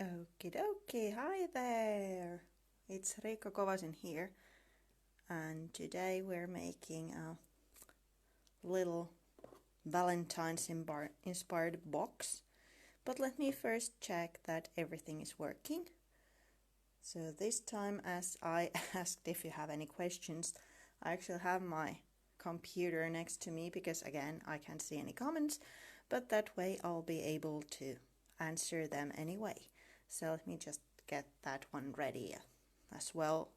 Okie dokie, hi there! It's Riikka Kovasin here, and today we're making a little Valentine's inspired box. But let me first check that everything is working. So this time, as I asked if you have any questions, I actually have my computer next to me because again I can't see any comments, but that way I'll be able to answer them anyway. So let me just get that one ready as well.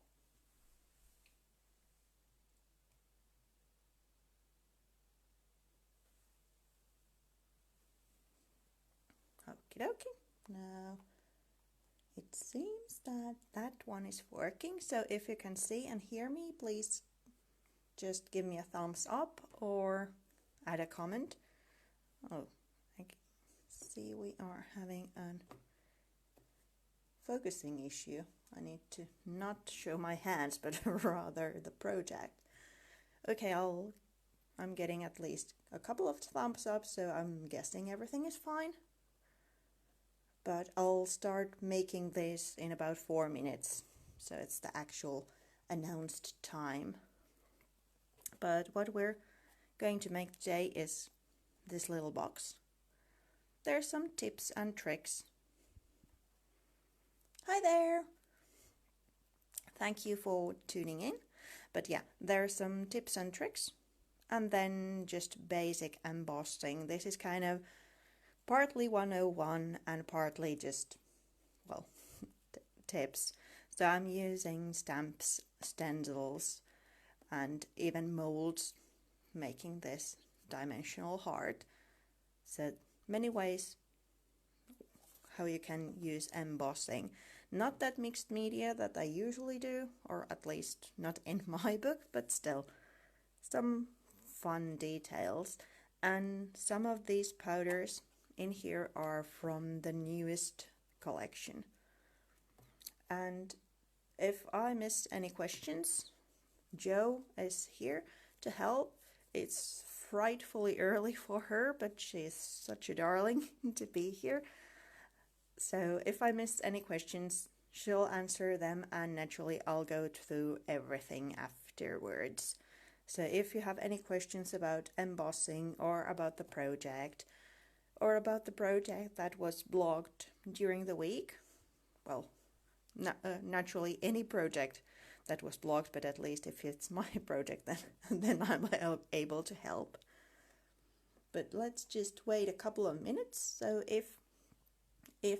Okie dokie. Now it seems that that one is working. So if you can see and hear me, please just give me a thumbs up or add a comment. Oh, I see we are having an focusing issue. I need to not show my hands, but rather the project. Okay, I'm getting at least a couple of thumbs up, so I'm guessing everything is fine. But I'll start making this in about 4 minutes, so it's the actual announced time. But what we're going to make today is this little box. There's some tips and tricks. Hi there! Thank you for tuning in. But yeah, there are some tips and tricks. And then just basic embossing. This is kind of partly 101 and partly just, well, tips. So I'm using stamps, stencils, and even molds, making this dimensional heart. So many ways how you can use embossing. Not that mixed media that I usually do, or at least not in my book, but still some fun details. And some of these powders in here are from the newest collection. And if I missed any questions, Jo is here to help. It's frightfully early for her, but she's such a darling to be here. So if I missed any questions, she'll answer them, and naturally I'll go through everything afterwards. So if you have any questions about embossing or about the project that was blogged during the week, well, naturally any project that was blogged, but at least if it's my project, then I'm able to help. But let's just wait a couple of minutes. So if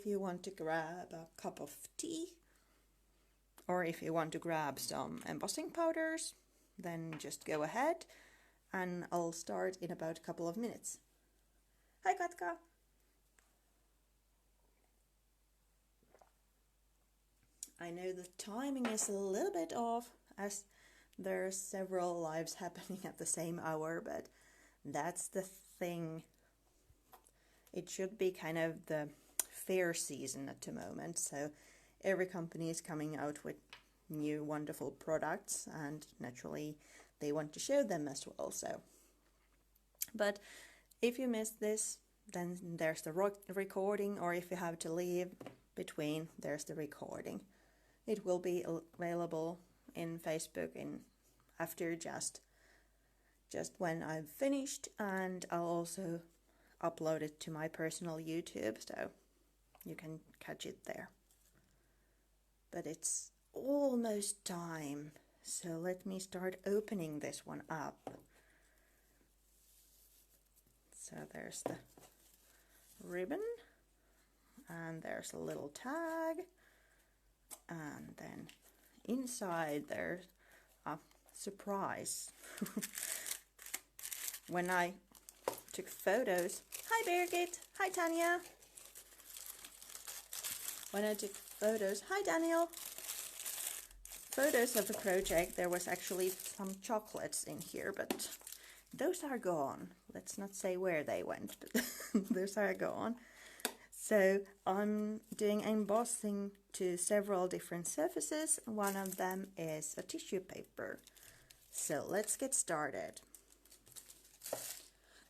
you want to grab a cup of tea, or if you want to grab some embossing powders, then just go ahead, and I'll start in about a couple of minutes. Hi Katka! I know the timing is a little bit off as there are several lives happening at the same hour, but that's the thing. It should be kind of the fair season at the moment, so every company is coming out with new wonderful products, and naturally they want to show them as well. So, but if you missed this, then there's the recording, or if you have to leave between, there's the recording. It will be available in Facebook after just when I've finished, and I'll also upload it to my personal YouTube, so you can catch it there. But it's almost time, so let me start opening this one up. So there's the ribbon, and there's a little tag, and then inside there's a surprise. When I took photos, hi Birgit, hi Tanya. When I took photos, hi Daniel. Photos of the project, there was actually some chocolates in here, but those are gone. Let's not say where they went, but those are gone. So I'm doing embossing to several different surfaces. One of them is a tissue paper. So let's get started.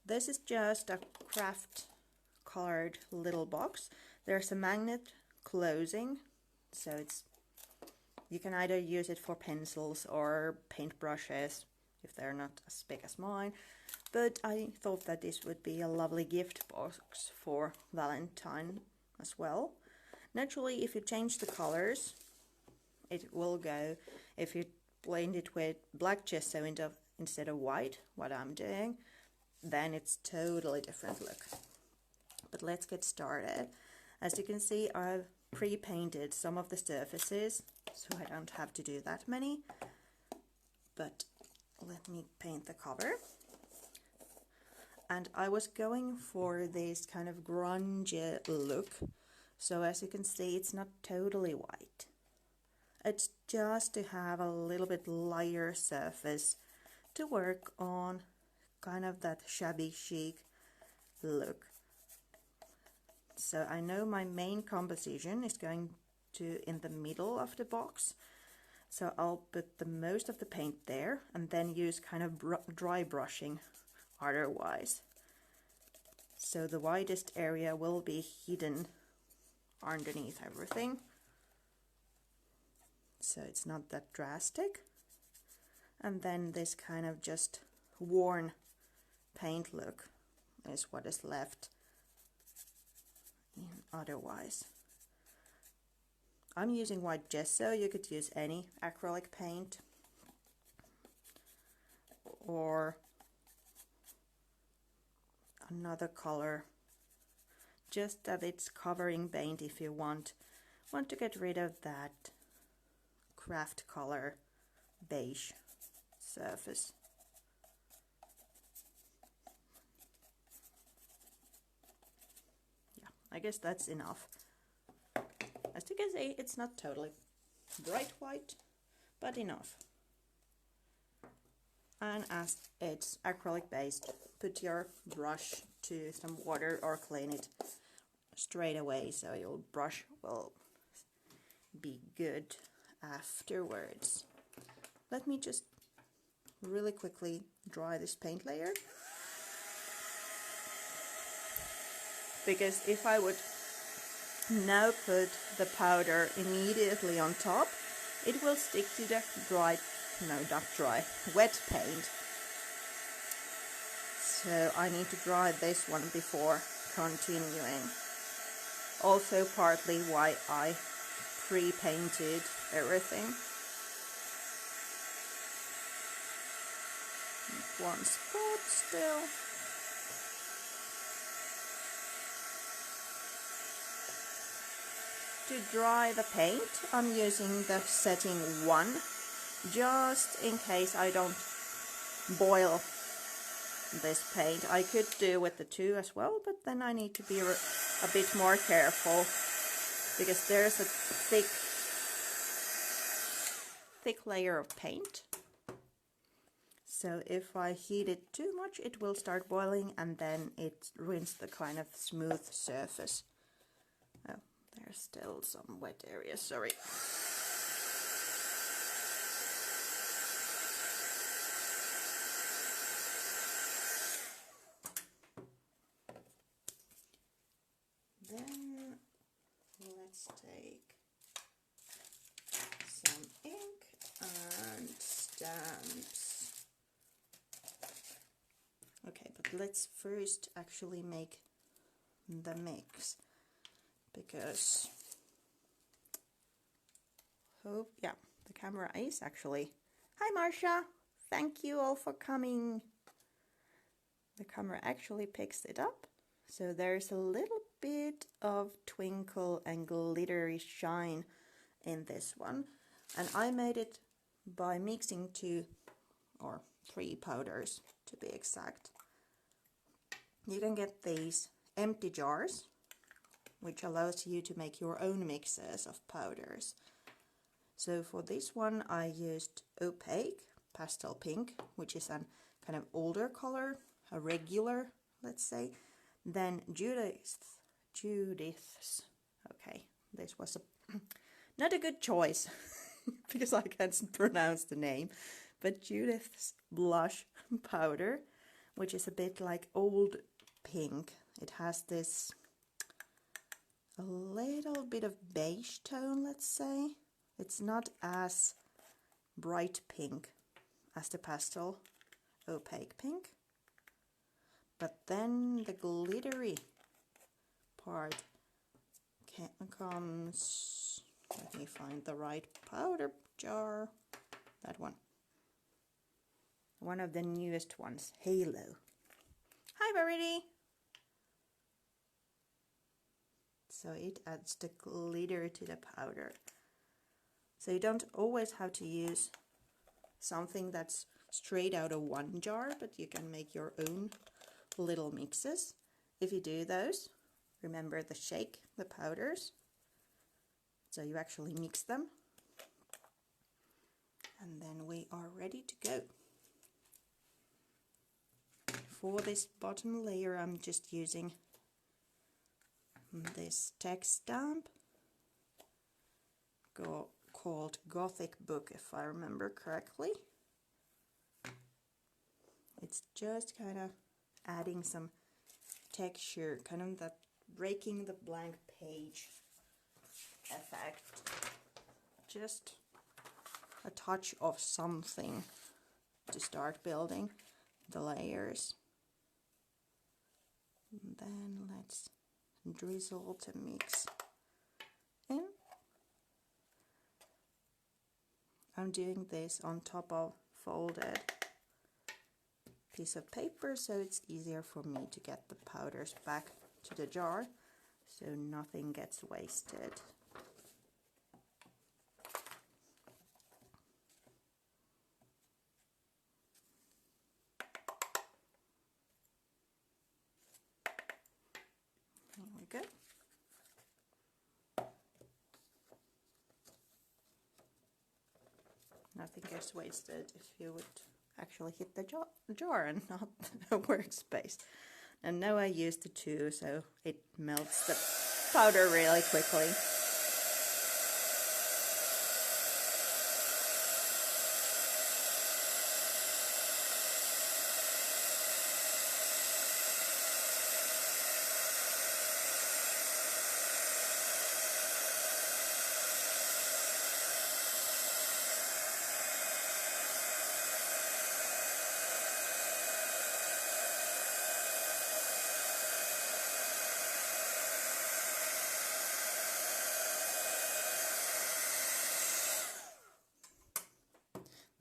This is just a craft card little box. There's a magnet closing, so you can either use it for pencils or paintbrushes if they're not as big as mine, but I thought that this would be a lovely gift box for Valentine as well. Naturally, if you change the colors, it will go. If you blend it with black gesso instead of white, what I'm doing, then it's totally different look. But let's get started. As you can see, I've pre-painted some of the surfaces, so I don't have to do that many. But let me paint the cover. And I was going for this kind of grungy look. So as you can see, it's not totally white. It's just to have a little bit lighter surface to work on, kind of that shabby chic look. So I know my main composition is going to in the middle of the box. So I'll put the most of the paint there and then use kind of dry brushing otherwise. So the widest area will be hidden underneath everything. So it's not that drastic. And then this kind of just worn paint look is what is left otherwise. I'm using white gesso. You could use any acrylic paint or another color, just that it's covering paint if you want to get rid of that craft color beige surface. Yeah, I guess that's enough. As you can see, it's not totally bright white, but enough. And as it's acrylic based, put your brush to some water or clean it straight away so your brush will be good afterwards. Let me just really quickly dry this paint layer, because if I would now put the powder immediately on top, it will stick to the wet paint. So I need to dry this one before continuing. Also partly why I pre-painted everything. One spot still. To dry the paint, I'm using the setting 1, just in case I don't boil this paint. I could do with the 2 as well, but then I need to be a bit more careful, because there's a thick layer of paint. So if I heat it too much, it will start boiling and then it ruins the kind of smooth surface. Oh, there's still some wet areas, sorry. Then let's take some ink and stamps. Okay, but let's first actually make the mix, because the camera is actually... Hi Marsha! Thank you all for coming! The camera actually picks it up, so there's a little bit of twinkle and glittery shine in this one, and I made it by mixing 2 or 3 powders to be exact. You can get these empty jars, which allows you to make your own mixes of powders. So for this one I used opaque pastel pink, which is a kind of older color, a regular, let's say. Then Judith's, okay, this was not a good choice because I can't pronounce the name, but Judith's blush powder, which is a bit like old pink. It has this a little bit of beige tone, let's say. It's not as bright pink as the pastel opaque pink, but then the glittery part comes, let me find the right powder jar, that one of the newest ones, Halo. Hi Verity! So it adds the glitter to the powder. So you don't always have to use something that's straight out of one jar, but you can make your own little mixes. If you do those, remember to shake the powders so you actually mix them. And then we are ready to go. For this bottom layer, I'm just using this text stamp called Gothic Book, if I remember correctly. It's just kind of adding some texture, kind of that breaking the blank page effect. Just a touch of something to start building the layers. And then let's drizzle to mix in. I'm doing this on top of folded piece of paper, so it's easier for me to get the powders back to the jar so nothing gets wasted. There we go. Nothing gets wasted if you would actually hit the jar and not a workspace. And now I use the two, so it melts the powder really quickly.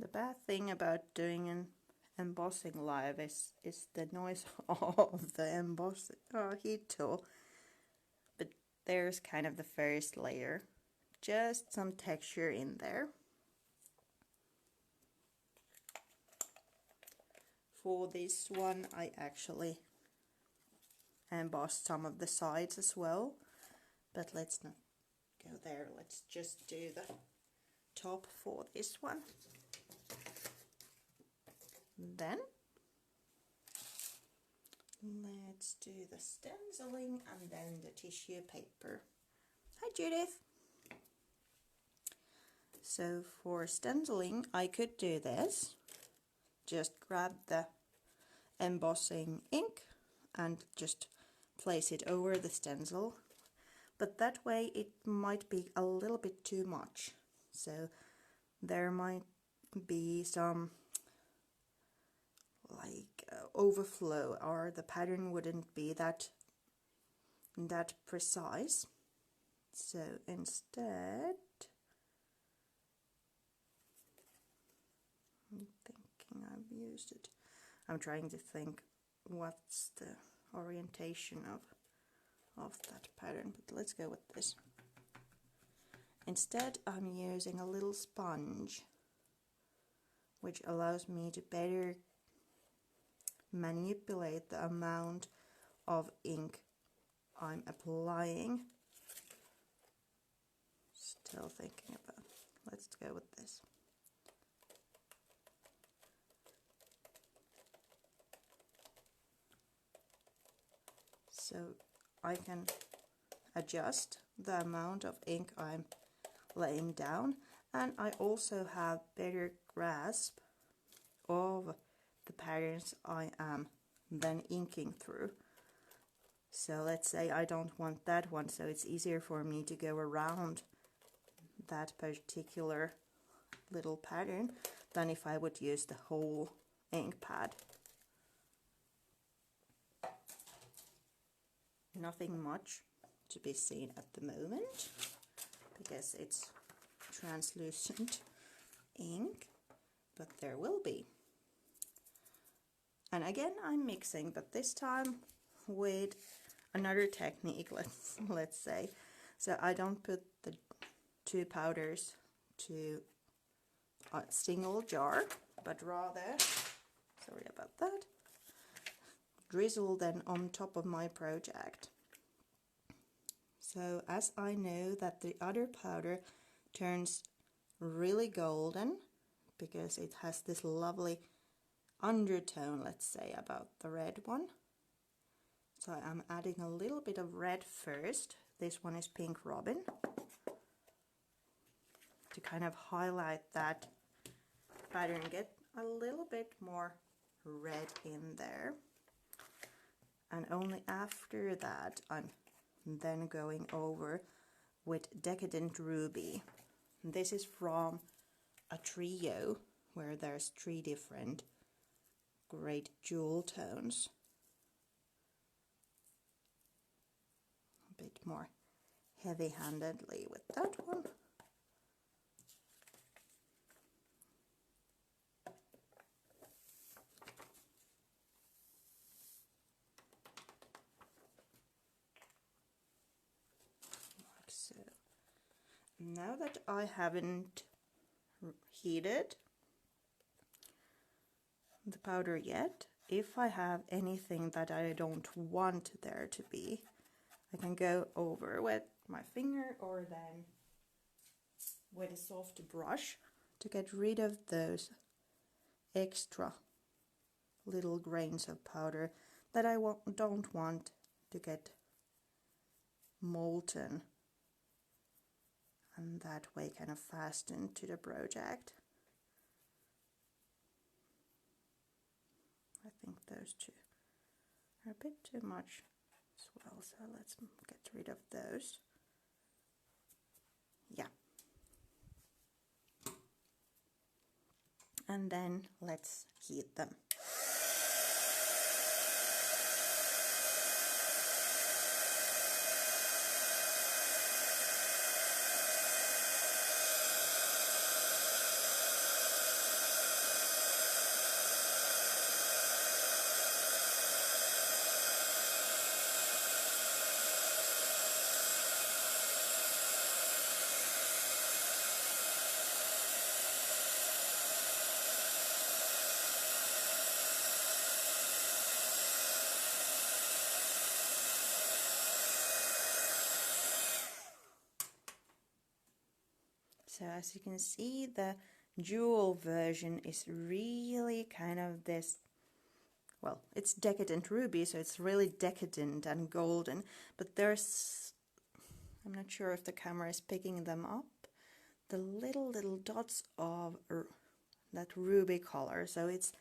The bad thing about doing an embossing live is the noise of the heat tool. But there's kind of the first layer. Just some texture in there. For this one I actually embossed some of the sides as well. But let's not go there. Let's just do the top for this one. Then let's do the stenciling and then the tissue paper. Hi Judith! So for stenciling I could do this. Just grab the embossing ink and just place it over the stencil. But that way it might be a little bit too much. So there might be some overflow, or the pattern wouldn't be that precise. So instead, I'm thinking I've used it. I'm trying to think what's the orientation of that pattern, but let's go with this. Instead, I'm using a little sponge, which allows me to better manipulate the amount of ink I'm applying. Still thinking about, let's go with this. So I can adjust the amount of ink I'm laying down, and I also have better grasp of the patterns I am then inking through. So let's say I don't want that one, so it's easier for me to go around that particular little pattern than if I would use the whole ink pad. Nothing much to be seen at the moment because it's translucent ink, but there will be. And again, I'm mixing, but this time with another technique, let's say. So I don't put the two powders to a single jar, but rather, sorry about that, drizzle them on top of my project. So as I know that the other powder turns really golden because it has this lovely undertone, let's say, about the red one. So I'm adding a little bit of red first. This one is Pink Robin, to kind of highlight that pattern, get a little bit more red in there. And only after that I'm then going over with Decadent Ruby. This is from a trio where there's 3 different great jewel tones. A bit more heavy-handedly with that one. Like so. Now that I haven't heated the powder yet, if I have anything that I don't want there to be, I can go over with my finger or then with a soft brush to get rid of those extra little grains of powder that I don't want to get molten and that way kind of fasten to the project. I think those two are a bit too much as well, so let's get rid of those. Yeah. And then let's heat them. So as you can see, the jewel version is really kind of this, well, it's Decadent Ruby, so it's really decadent and golden, but there's, I'm not sure if the camera is picking them up, the little dots of that ruby color. So it's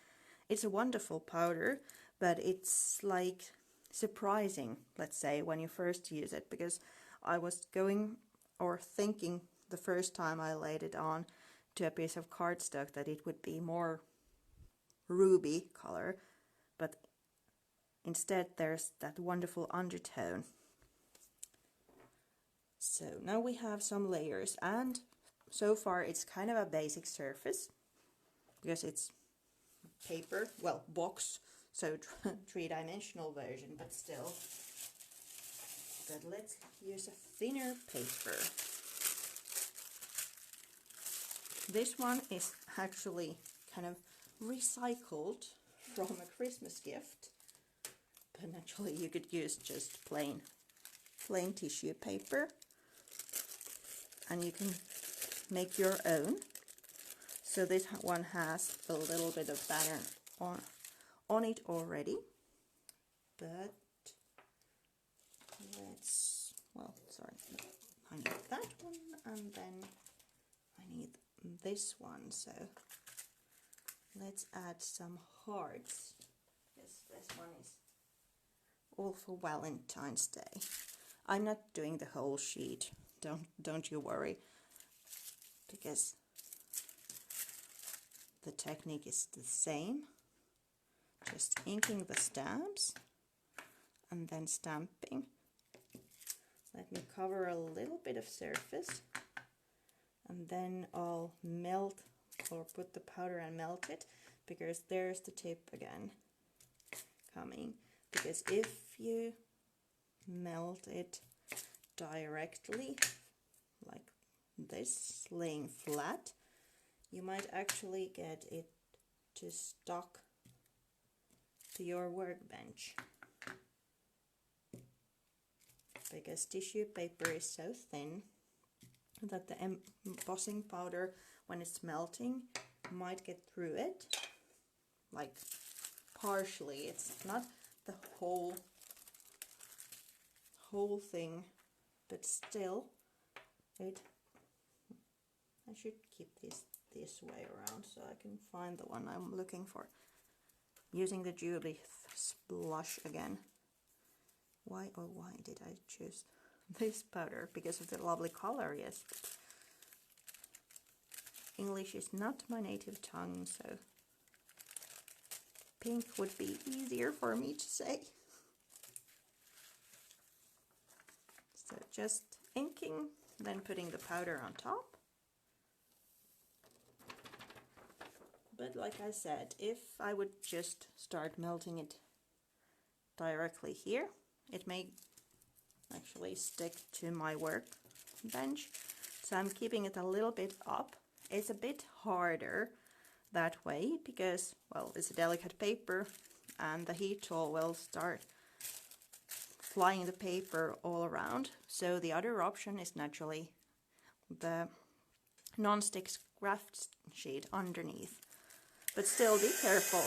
a wonderful powder, but it's like surprising, let's say, when you first use it, because I was going or thinking the first time I laid it on to a piece of cardstock that it would be more ruby color, but instead there's that wonderful undertone. So now we have some layers, and so far it's kind of a basic surface because it's paper, well, box, so three-dimensional version, but still. But let's use a thinner paper. This one is actually kind of recycled from a Christmas gift, but actually you could use just plain tissue paper, and you can make your own. So this one has a little bit of pattern on it already, but let's, well, sorry, I need that one, and then I need this one, so let's add some hearts. Yes, this one is all for Valentine's Day. I'm not doing the whole sheet, don't you worry, because the technique is the same. Just inking the stamps and then stamping. Let me cover a little bit of surface, and then I'll melt or put the powder and melt it, because there's the tip again coming. Because if you melt it directly like this, laying flat, you might actually get it to stuck to your workbench, because tissue paper is so thin that the embossing powder, when it's melting, might get through it, like partially. It's not the whole thing, but still it. I should keep this way around so I can find the one I'm looking for. Using the Julie's blush again. Why did I choose this powder? Because of the lovely color, yes. English is not my native tongue, so pink would be easier for me to say. So just inking, then putting the powder on top. But like I said, if I would just start melting it directly here, it may actually stick to my workbench. So I'm keeping it a little bit up. It's a bit harder that way because, well, it's a delicate paper and the heat tool will start flying the paper all around. So the other option is naturally the non-stick craft sheet underneath. But still be careful.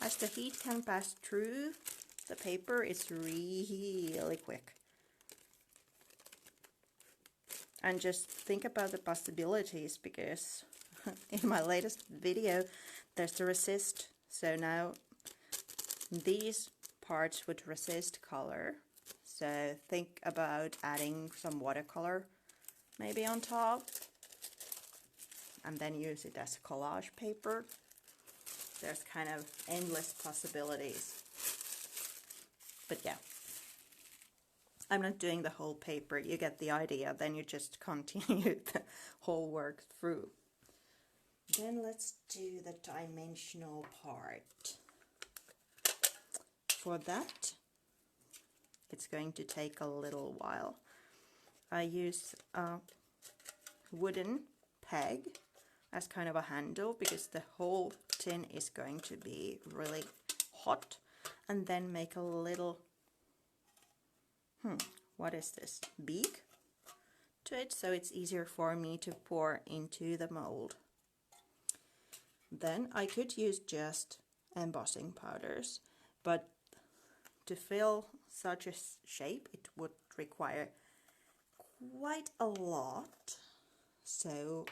As the heat can pass through the paper, it's really quick. And just think about the possibilities, because in my latest video there's the resist. So now these parts would resist color. So think about adding some watercolor maybe on top, and then use it as collage paper. There's kind of endless possibilities. But yeah, I'm not doing the whole paper. You get the idea. Then you just continue the whole work through. Then let's do the dimensional part. For that, it's going to take a little while. I use a wooden peg as kind of a handle, because the whole tin is going to be really hot, and then make a little what is this, beak to it, so it's easier for me to pour into the mold. Then I could use just embossing powders, but to fill such a shape it would require quite a lot. So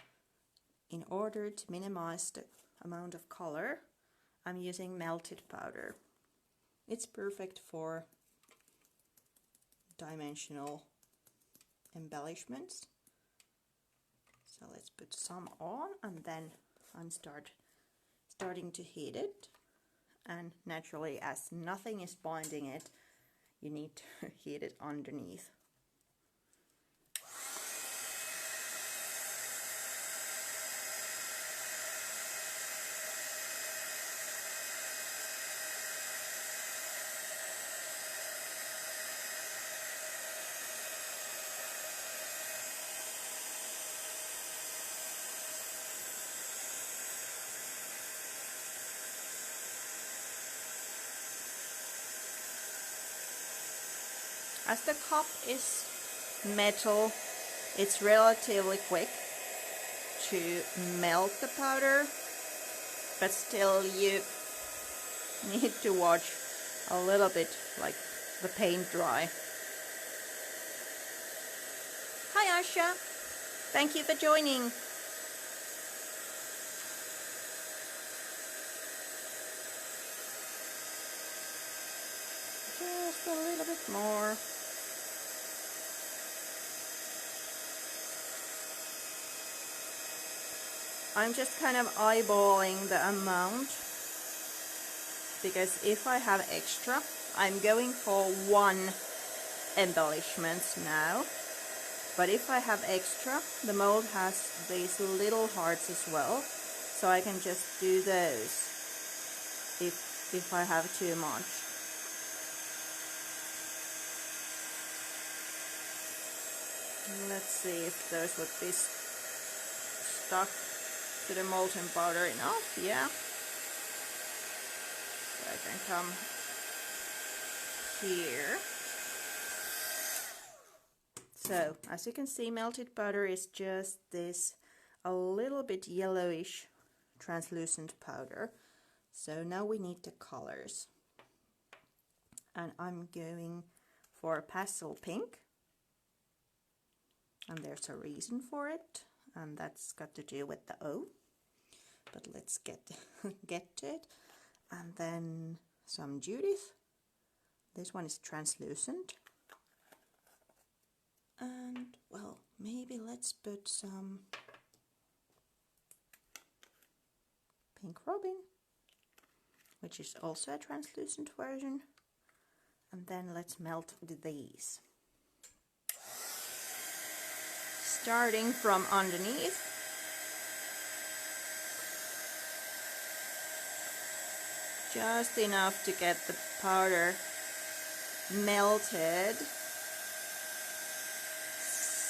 in order to minimize the amount of color, I'm using melted powder. It's perfect for dimensional embellishments. So let's put some on, and then I'm starting to heat it. And naturally, as nothing is binding it, you need to heat it underneath. As the cup is metal, it's relatively quick to melt the powder, but still you need to watch a little bit like the paint dry. Hi Asha, thank you for joining. Just a little bit more. I'm just kind of eyeballing the amount, because if I have extra, I'm going for 1 embellishment now. But if I have extra, the mold has these little hearts as well, so I can just do those if I have too much. Let's see if those would be stuck to the molten powder enough. Yeah. So I can come here. So as you can see, melted powder is just this a little bit yellowish translucent powder. So now we need the colors, and I'm going for pastel pink, and there's a reason for it, and that's got to do with the O, but let's get to it. And then some Judith. This one is translucent, and well, maybe let's put some Pink Robin, which is also a translucent version, and then let's melt these. Starting from underneath, just enough to get the powder melted,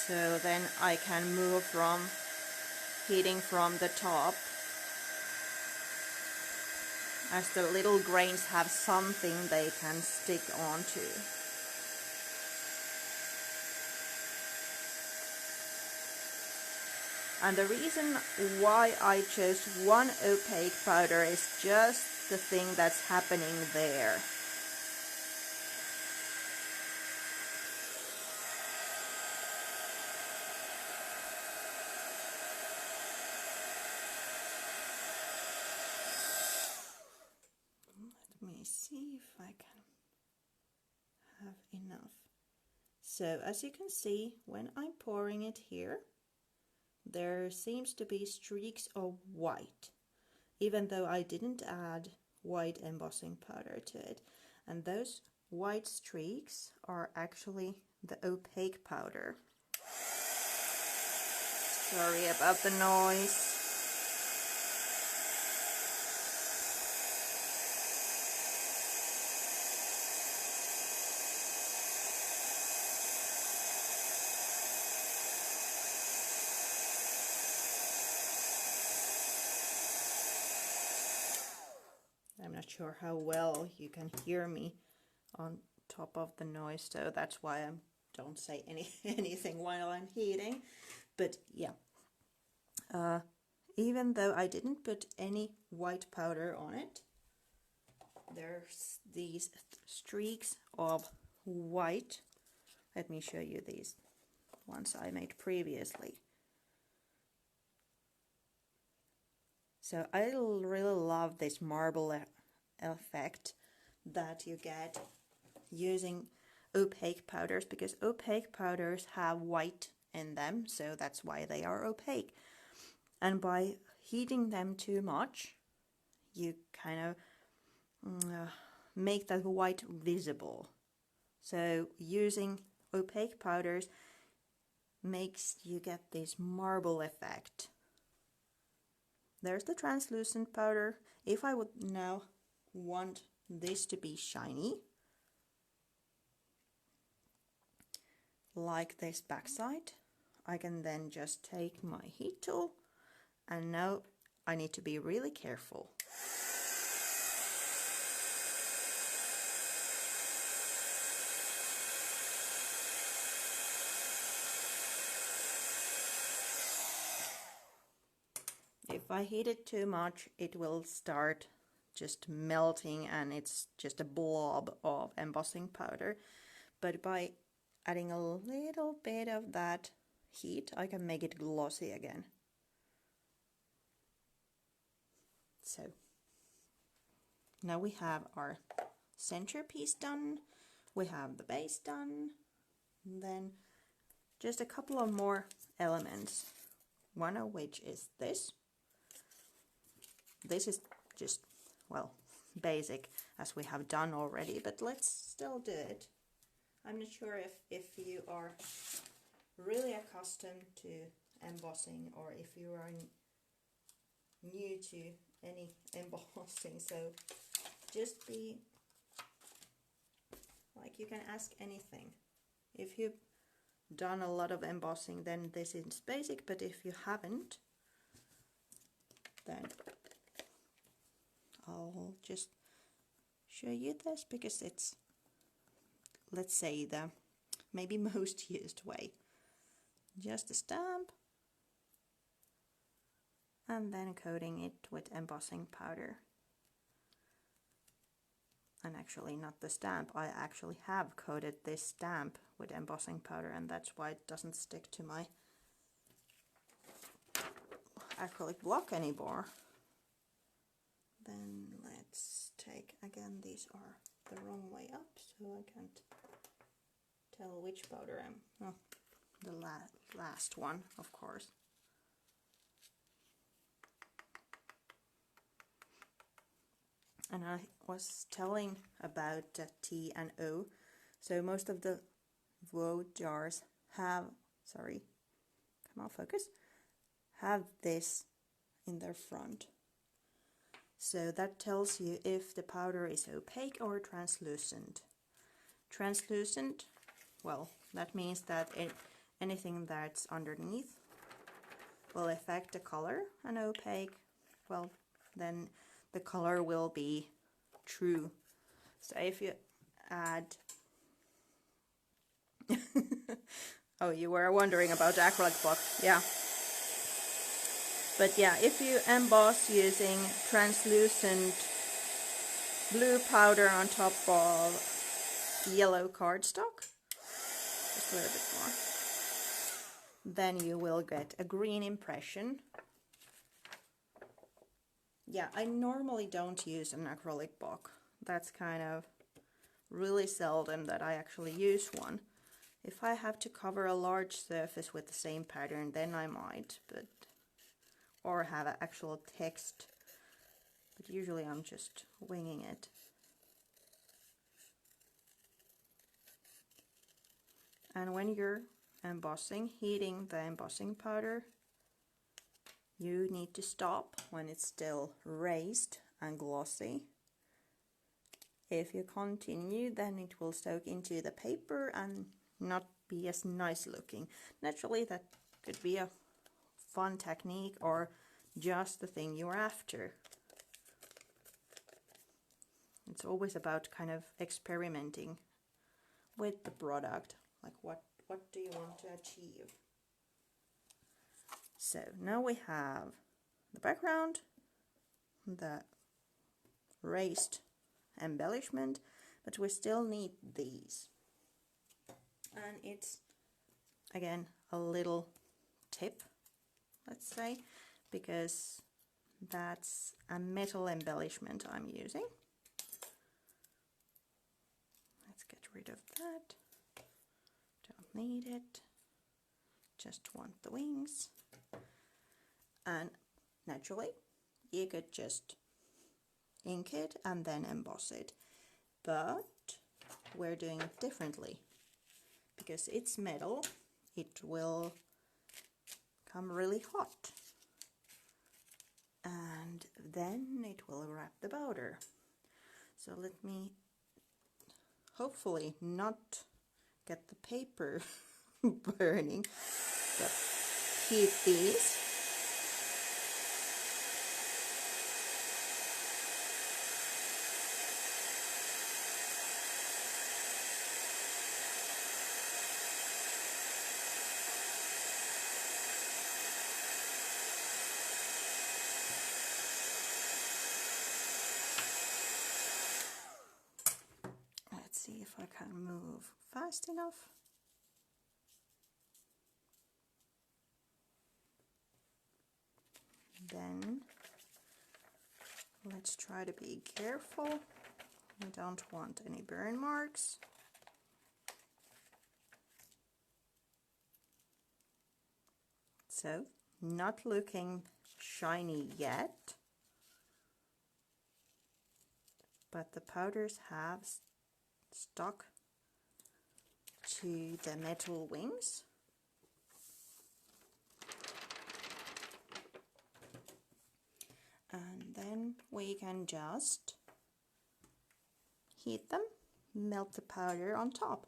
so then I can move from heating from the top, as the little grains have something they can stick onto. And the reason why I chose 1 opaque powder is just the thing that's happening there. Let me see if I can have enough. So as you can see, when I'm pouring it here, there seems to be streaks of white, even though I didn't add white embossing powder to it. And those white streaks are actually the opaque powder. Sorry about the noise. I'm not sure how well you can hear me on top of the noise, so that's why I don't say anything while I'm heating. But yeah, even though I didn't put any white powder on it, there's these streaks of white. Let me show you these ones I made previously. So I really love this marble effect that you get using opaque powders, because opaque powders have white in them, so that's why they are opaque. And by heating them too much, you kind of make that white visible. So using opaque powders makes you get this marble effect. There's the translucent powder. If I would now want this to be shiny, like this backside, I can then just take my heat tool, and now I need to be really careful. If I heat it too much, it will start just melting and it's just a blob of embossing powder. But by adding a little bit of that heat, I can make it glossy again. So now we have our centerpiece done, we have the base done, and then just a couple of more elements, one of which is this. This is just, well, basic as we have done already, but let's still do it. I'm not sure if you are really accustomed to embossing or if you are new to any embossing, so just be like, you can ask anything. If you've done a lot of embossing, then this is basic, but if you haven't, then I'll just show you this because it's, let's say, the maybe most used way. Just a stamp and then coating it with embossing powder. And actually not the stamp, I actually have coated this stamp with embossing powder, and that's why it doesn't stick to my acrylic block anymore. Then let's take, again, these are the wrong way up, so I can't tell which powder I'm, oh, the last one, of course. And I was telling about T and O, so most of the woad jars have, sorry, come on, focus, have this in their front. So that tells you if the powder is opaque or translucent. Translucent, well, that means that anything that's underneath will affect the color, and opaque, well, then the color will be true. So if you add oh, you were wondering about the acrylic block, yeah. But yeah, if you emboss using translucent blue powder on top of yellow cardstock, just a little bit more, then you will get a green impression. Yeah, I normally don't use an acrylic block. That's kind of really seldom that I actually use one. If I have to cover a large surface with the same pattern, then I might, but or have an actual text. But usually I'm just winging it. And when you're embossing, heating the embossing powder, you need to stop when it's still raised and glossy. If you continue, then it will soak into the paper and not be as nice looking. Naturally, that could be a fun technique or just the thing you're after. It's always about kind of experimenting with the product, like what do you want to achieve. So now we have the background, the raised embellishment, but we still need these. And it's, again, a little tip, let's say, because that's a metal embellishment I'm using. Let's get rid of that. Don't need it. Just want the wings. And naturally, you could just ink it and then emboss it. But we're doing it differently. Because it's metal, it will come really hot. And then it will wrap the powder. So let me hopefully not get the paper burning, but heat these. fast enough. Then let's try to be careful. We don't want any burn marks. So, not looking shiny yet, but the powders have stuck to the metal wings. And then we can just heat them, melt the powder on top.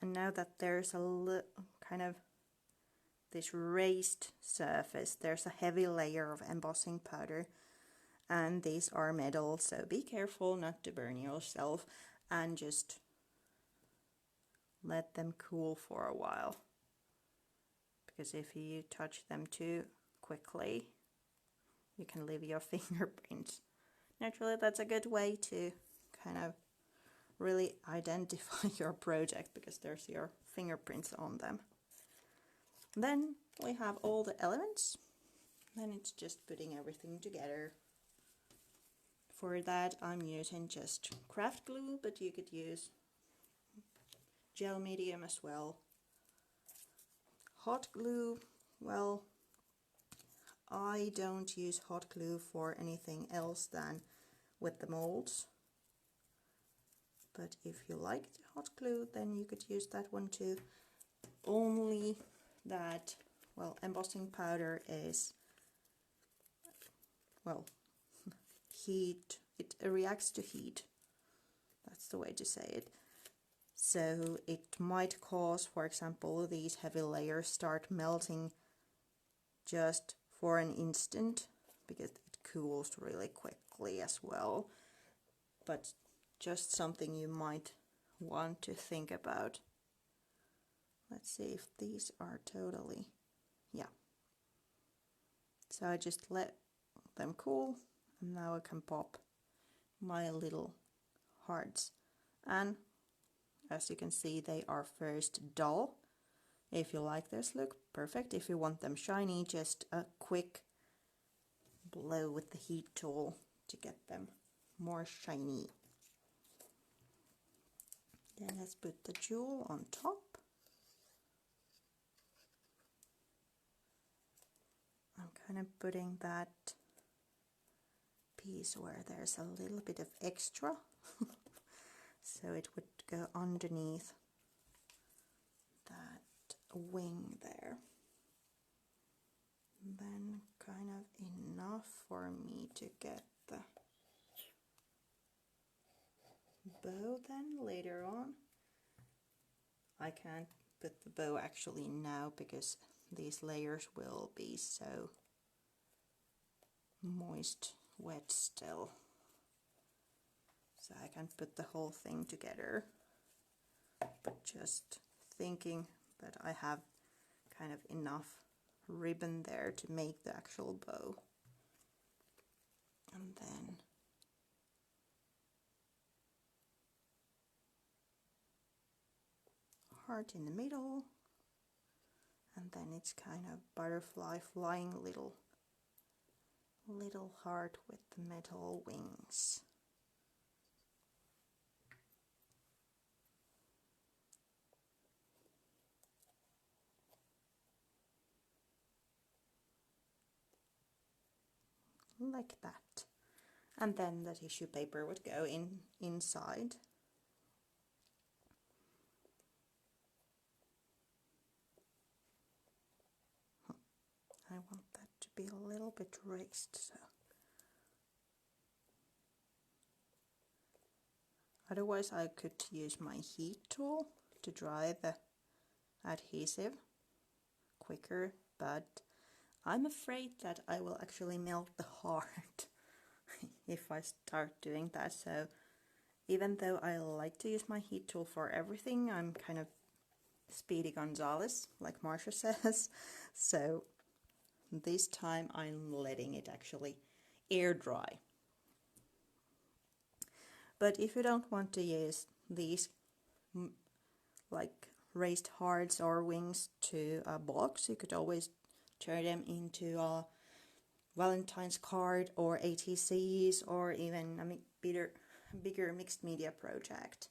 And now that there's a kind of this raised surface, there's a heavy layer of embossing powder, and these are metal, so be careful not to burn yourself, and just let them cool for a while, because if you touch them too quickly you can leave your fingerprints. Naturally, that's a good way to kind of really identify your project, because there's your fingerprints on them. Then we have all the elements. Then it's just putting everything together. For that I'm using just craft glue, but you could use gel medium as well. Hot glue, well, I don't use hot glue for anything else than with the molds. But if you like hot glue, then you could use that one too. Only that, well, embossing powder is, well, heat, it reacts to heat. That's the way to say it. So it might cause, for example, these heavy layers start melting just for an instant, because it cools really quickly as well. But just something you might want to think about. Let's see if these are totally, yeah. So I just let them cool, and now I can pop my little hearts. And as you can see, they are first dull. If you like this look, perfect. If you want them shiny, just a quick blow with the heat tool to get them more shiny. Then let's put the jewel on top. I'm kind of putting that piece where there's a little bit of extra, so it would go underneath that wing there. Then kind of enough for me to get the bow then later on. I can't put the bow actually now because these layers will be so moist, wet still. So I can't put the whole thing together, but just thinking that I have kind of enough ribbon there to make the actual bow. And then heart in the middle, and then it's kind of butterfly flying little heart with the metal wings. Like that. And then the tissue paper would go inside. I want that to be a little bit raised, so otherwise I could use my heat tool to dry the adhesive quicker, but I'm afraid that I will actually melt the heart if I start doing that. So Even though I like to use my heat tool for everything, I'm kind of Speedy Gonzales, like Marsha says. So this time I'm letting it actually air dry. But if you don't want to use these like raised hearts or wings to blocks, you could always turn them into a Valentine's card or ATCs or even a bigger mixed media project.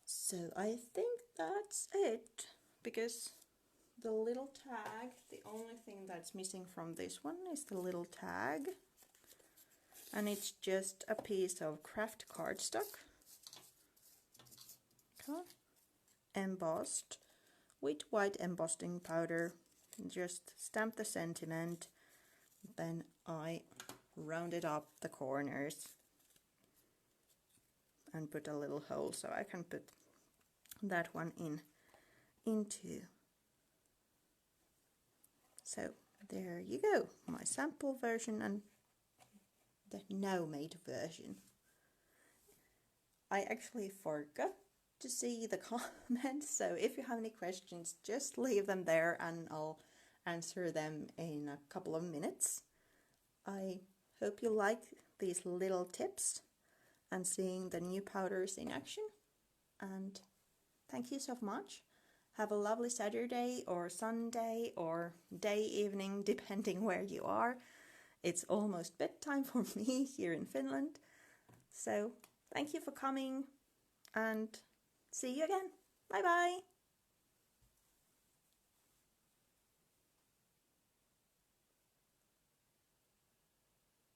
So I think that's it, because the little tag, the only thing that's missing from this one is the little tag, and it's just a piece of craft cardstock, embossed with white embossing powder. Just stamp the sentiment, then I rounded up the corners and put a little hole so I can put that one into. So there you go, my sample version and the now made version. I actually forgot to see the comments, so if you have any questions, just leave them there and I'll answer them in a couple of minutes. I hope you like these little tips and seeing the new powders in action, and thank you so much. Have a lovely Saturday or Sunday or day, evening, depending where you are. It's almost bedtime for me here in Finland. So thank you for coming and see you again. Bye bye.